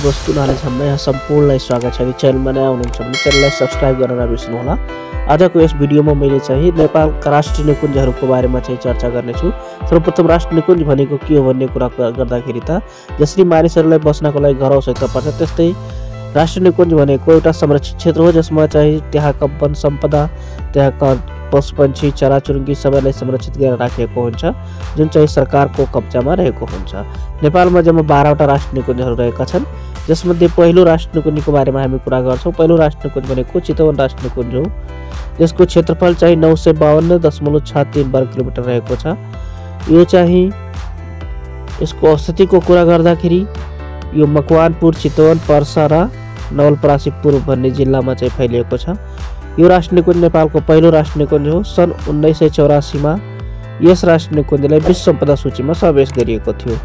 विषयवस्तु नलेजमा यहाँ सम्पूर्णलाई स्वागत छ। च्यानलमा नयाँ हुनुहुन्छ भने च्यानललाई सब्स्क्राइब गर्न नबिर्सनुहोला। आजको यस भिडियोमा मैले चाहिँ नेपालका राष्ट्रिय निकुञ्जहरूको बारेमा चाहिँ चर्चा गर्नेछु। सर्वप्रथम राष्ट्रिय निकुञ्ज भनेको के हो भन्ने कुरा गर्दाखेरि त जसरी मानिसहरूलाई बस्नको लागि घर आवश्यकता पर्छ, त्यस्तै राष्ट्रिय निकुञ्ज भनेको एउटा संरक्षित क्षेत्र हो जसमा चाहिँ त्यहाँका वन सम्पदा, त्यहाँका पशुपक्षी, चराचुरुङ्गी सबैलाई संरक्षित गरेर राखिएको हुन्छ, जुन चाहिँ सरकारको कब्जामा रहेको हुन्छ। नेपालमा जम्मा 12वटा राष्ट्रिय निकुञ्जहरू रहेका छन्, जसमध्ये पहिलो राष्ट्रिय निकुञ्जको बारेमा हामी कुरा गर्छौँ। पहिलो राष्ट्रिय निकुञ्ज भनेको चितवन राष्ट्रिय निकुञ्ज हो, जसको क्षेत्रफल चाहिँ 952.63 वर्ग किलोमिटर रहेको छ। यो चाहिँ यसको स्थितिको कुरा गर्दाखेरि यो मकवानपुर, चितवन, पर्सा र नवलपरासी पूर्व भन्ने जिल्लामा चाहिँ फैलिएको छ। यो राष्ट्रिय निकुञ्ज नेपालको पहिलो राष्ट्रिय निकुञ्ज हो। सन् 1984 मा यस राष्ट्रिय निकुञ्जलाई विश्व सम्पदा सूचीमा समावेश गरिएको थियो।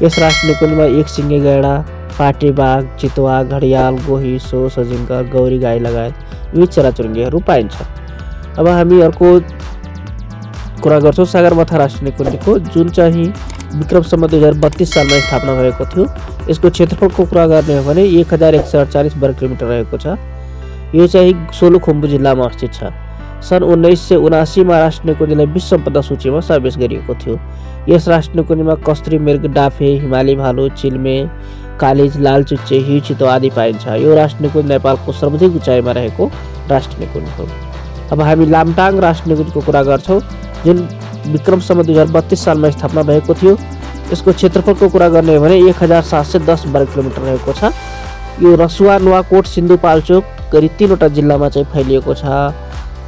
यस राष्ट्रिय निकुञ्जमा एक सिङ्गे गैंडा, पाटे बाघ, चितुवा, घडियाल, गोही, सोस, अजिङ्गर, गौरी गाई लगायत विविध चराचुरुङ्गीहरू पाइन्छ। अब हामी अर्को कुरा गर्छौँ सगरमाथा राष्ट्रिय निकुञ्जको, जुन चाहिँ विक्रम सम्वत 2032 सालमा स्थापना भएको थियो। यसको क्षेत्रफलको कुरा गर्ने हो भने 1148 वर्ग किलोमिटर रहेको छ। यो चाहिँ सोलुखुम्बु जिल्लामा अवस्थित छ। सन् 1979 मा राष्ट्रिय निकुञ्जलाई विश्व सम्पदा सूचीमा समावेश गरिएको थियो। यस राष्ट्रिय निकुञ्जमा कस्त्री मृग, डाफे, हिमाली भालु, चिल्मे, कालिज, लालचुच्चे, हिउ, चितुवा आदि पाइन्छ। यो राष्ट्रिय निकुञ्ज नेपालको सर्वाधिक उचाइमा रहेको राष्ट्रिय निकुञ्ज हो। अब हामी लामटाङ राष्ट्रिय निकुञ्जको कुरा गर्छौँ, जुन विक्रम सम्वत 2032 सालमा स्थापना भएको थियो। यसको क्षेत्रफलको कुरा गर्ने हो भने 1710 वर्ग किलोमिटर रहेको छ। यो रसुवा, नुवाकोट, सिन्धुपाल्चोक गरी 3वटा जिल्लामा चाहिँ फैलिएको छ।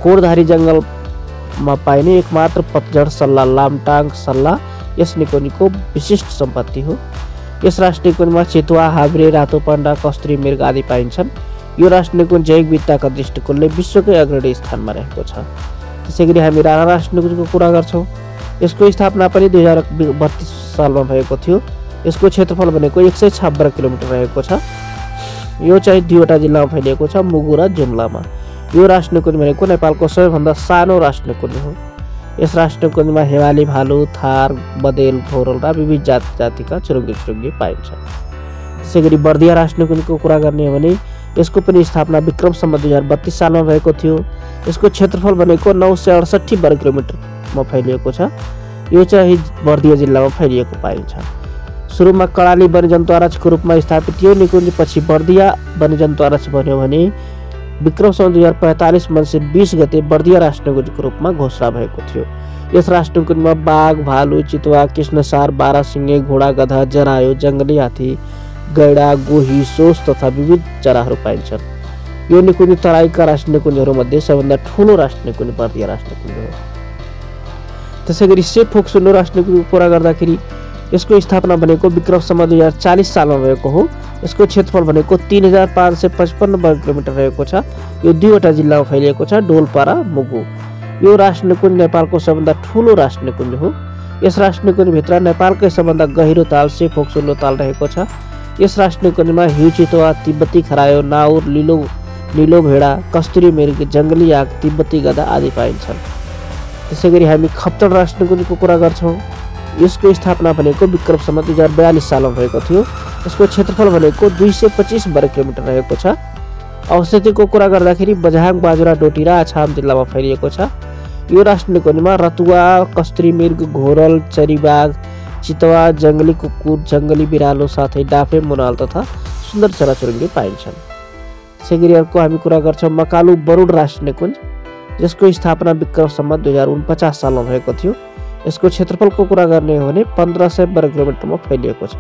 कोरधारी जङ्गलमा पाइने एकमात्र पतझड सल्ला लामटाङ सल्ला यस निकुञ्जको विशिष्ट सम्पत्ति हो। यस राष्ट्रिय निकुञ्जमा चितुवा, हाब्रे, रातो पण्डा, कस्त्री मृग आदि पाइन्छन्। यो राष्ट्रिय निकुञ्ज जैविक विविधताका दृष्टिकोणले विश्वकै अग्रणी स्थानमा रहेको छ। त्यसैगरी हामी राणा राष्ट्रिय निकुञ्जको कुरा गर्छौँ। यसको स्थापना पनि 2032 सालमा भएको थियो। यसको क्षेत्रफल भनेको 106 वर्ग किलोमिटर रहेको छ। यो चाहिँ 2वटा जिल्लामा फैलिएको छ, मुगु र जुम्लामा। यो राष्ट्रिय निकुञ्ज भनेको नेपालको सबैभन्दा सानो राष्ट्रिय निकुञ्ज हो। यस राष्ट्रिय निकुञ्जमा हिमाली भालु, थार, बदेल, घोरल र विविध जातिका चुरुङ्गी पाइन्छ। त्यसैगरी बर्दिया राष्ट्रिय निकुञ्जको कुरा गर्ने हो भने यसको पनि स्थापना विक्रम सम्वत 2032 सालमा भएको थियो। यसको क्षेत्रफल भनेको 968 वर्ग किलोमिटरमा फैलिएको छ। यो चाहिँ बर्दिया जिल्लामा फैलिएको पाइन्छ। सुरुमा कडाली वन्यजन्तु आरक्षको रूपमा स्थापित यो निकुञ्ज पछि बर्दिया वन्यजन्तु आरक्ष बन्यो भने विक्रम सम्वत 2045 मङ्सिर 20 गते बर्दिया राष्ट्रिय निकुञ्जको रूपमा घोषणा भएको थियो। यस राष्ट्रिय निकुञ्जमा बाघ, भालु, चितुवा, कृष्णसार, बारासिङ्गे, घोडा, गधा, जरायो, जङ्गली हात्ती, गैंडा, गोही, सोस तथा विविध चराहरू पाइन्छन्। यो निकुञ्ज तराईका राष्ट्रिय निकुञ्जहरूमध्ये सबैभन्दा ठुलो राष्ट्रिय निकुञ्ज बर्दिया राष्ट्रिय निकुञ्ज हो। त्यसैगरी सेफोक्सुन्डो राष्ट्रिय निकुञ्जको कुरा गर्दाखेरि यसको स्थापना भनेको विक्रम सम्वत 2040 सालमा भएको हो। यसको क्षेत्रफल भनेको 3555 वर्ग किलोमिटर रहेको छ। यो 2वटा जिल्लामा फैलिएको छ, डोल्पा र मुगु। यो राष्ट्रिय निकुञ्ज नेपालको सबभन्दा ठुलो राष्ट्रिय निकुञ्ज हो। यस राष्ट्रिय निकुञ्जभित्र नेपालकै सबभन्दा गहिरो ताल सेफोक्सुन्डो ताल रहेको छ। यस राष्ट्रिय निकुञ्जमा हिउ, चितुवा, तिब्बती खरायो, नाउर, नीलो भेडा, कस्तुरी मृग, जङ्गली आग, तिब्बती गधा आदि पाइन्छन्। त्यसैगरी हामी खप्तड राष्ट्रिय निकुञ्जको कुरा गर्छौँ। यसको स्थापना भनेको विक्रम सम्वत 2042 सालमा भएको थियो। यसको क्षेत्रफल भनेको 225 वर्ग किलोमिटर रहेको छ। अवस्थितिको कुरा गर्दाखेरि बझाङ, बाजुरा, डोटी र अछाम जिल्लामा फैलिएको छ। यो राष्ट्रिय निकुञ्जमा रतुवा, कस्त्री मृग, घोरल, चरीबाघ, चितुवा, जङ्गली कुकुर, जङ्गली बिरालो साथै डाफे, मुनाल तथा सुन्दर चराचुरुङ्गी पाइन्छन्। त्यसैगरी अर्को हामी कुरा गर्छौँ मकालु बरुड राष्ट्रिय निकुञ्ज, जसको स्थापना विक्रम सम्वत 2049 सालमा भएको थियो। यसको क्षेत्रफलको कुरा गर्ने हो भने 1500 वर्ग किलोमिटरमा फैलिएको छ।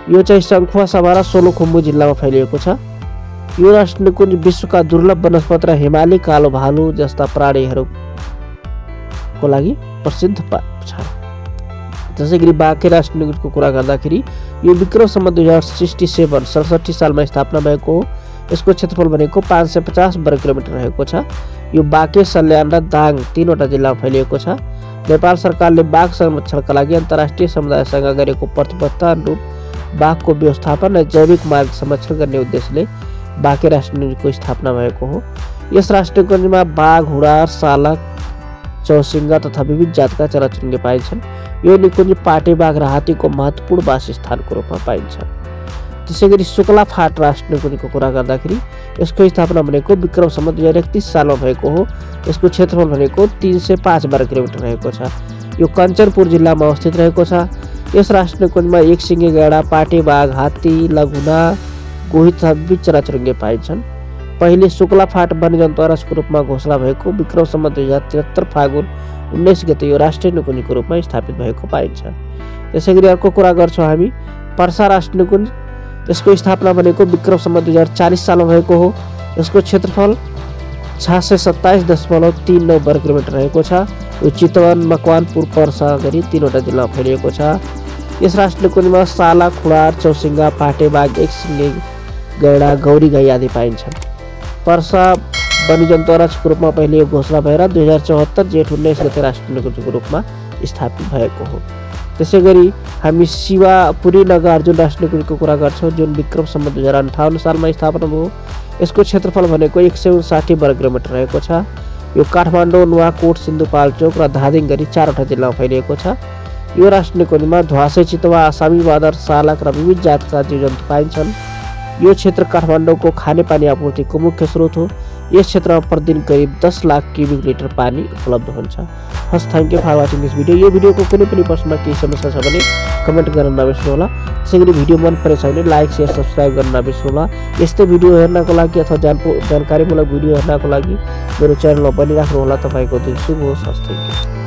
यो चाहिँ सङ्खुवा, सभा र सोलुखुम्बु जिल्लामा फैलिएको छ। यो राष्ट्रिय निकुञ्ज विश्वका दुर्लभ वनस्पति र हिमाली कालो भालु जस्ता प्राणीहरूको लागि प्रसिद्ध छ। त्यसैगरी बाँके राष्ट्रिय निकुञ्जको कुरा गर्दाखेरि यो विक्रम सम्वत 2067 सालमा स्थापना भएको हो। यसको क्षेत्रफल भनेको 550 वर्ग किलोमिटर रहेको छ। यो बाँके, सल्यान र दाङ 3वटा जिल्लामा फैलिएको छ। नेपाल सरकारले बाघ संरक्षणका लागि अन्तर्राष्ट्रिय समुदायसँग गरेको प्रतिबद्धता अनुरूप बाघको व्यवस्थापन र जैविक मार्ग संरक्षण गर्ने उद्देश्यले बाँके राष्ट्रिय निकुञ्जको स्थापना भएको हो। यस राष्ट्रिय निकुञ्जमा बाघ, हुडा, सालक, चौसिङ्गा तथा विविध जातका चराचुरुङ्गी पाइन्छन्। यो निकुञ्ज पाटे बाघ र हात्तीको महत्त्वपूर्ण वासस्थानको रूपमा पाइन्छ। त्यसैगरी शुक्ला फाट राष्ट्र निकुञ्जको कुरा गर्दाखेरि यसको स्थापना भनेको विक्रम सम्वत 2031 सालमा भएको हो। यसको क्षेत्रफल भनेको 305 वर्ग किलोमिटर रहेको छ। यो कञ्चनपुर जिल्लामा अवस्थित रहेको छ। यस राष्ट्र निकुञ्जमा एक सिङ्गे गैंडा, पाटे बाघ, हात्ती, लघुना, गोही तथा विविध चराचुरुङ्गी पाइन्छन्। पहिले शुक्ला फाट वन्यजन्तु आरक्षको रूपमा घोषणा भएको विक्रम सम्वत 2073 फागुन 19 गते यो राष्ट्रिय निकुञ्जको रूपमा स्थापित भएको पाइन्छ। त्यसैगरी अर्को कुरा गर्छौँ हामी पर्सा राष्ट्रिय निकुञ्ज। यसको स्थापना भनेको विक्रम सम्वत 2040 सालमा भएको हो। यसको क्षेत्रफल 627.39 वर्ग किलोमिटर रहेको छ। यो चितवन, मकवानपुर, पर्सा गरी 3वटा जिल्लामा फैलिएको छ। यस राष्ट्रिय निकुञ्जमा साला, खुडार, चौसिङ्गा, पाटे बाघ, एक सिङ्गे गैंडा, गौरी गाई आदि पाइन्छन्। पर्सा वन्यजन्तु आरक्षको रूपमा पहिले घोषणा भएर 2074 जेठ 19 गते राष्ट्रिय निकुञ्जको रूपमा स्थापित भएको हो। त्यसैगरी हामी शिवापुरी नागार्जुन राष्ट्रिय निकुञ्जको कुरा गर्छौँ जुन विक्रम सम्वत 2058 सालमा स्थापना भयो। यसको क्षेत्रफल भनेको 159 वर्ग किलोमिटर रहेको छ। यो काठमाडौँ, नुवाकोट, सिन्धुपाल्चोक र धादिङ गरी 4वटा जिल्लामा फैलिएको छ। यो राष्ट्रिय निकुञ्जमा ध्वासे चितवा, आसामी बाँदर, सालक र विविध जातका जीवजन्तु पाइन्छन्। यो क्षेत्र काठमाडौँको खानेपानी आपूर्तिको मुख्य स्रोत हो। यस क्षेत्रमा प्रतिदिन करिब 10 लाख क्युबिक लिटर पानी उपलब्ध हुन्छ। हस्, thank you for watching this video. यो भिडियोको कुनै पनि प्रश्नमा केही समस्या छ भने कमेन्ट गर्न नबिर्सनुहोला। त्यसैगरी भिडियो मन परेछ भने लाइक, शेयर, सब्स्क्राइब गर्न नबिर्सनुहोला। यस्तै भिडियो हेर्नको लागि अथवा जानकारीमूलक भिडियो हेर्नको लागि मेरो च्यानलमा बनिराख्नुहोला। तपाईँको दिन शुभ होस्। हस्, थ्याङ्क यू।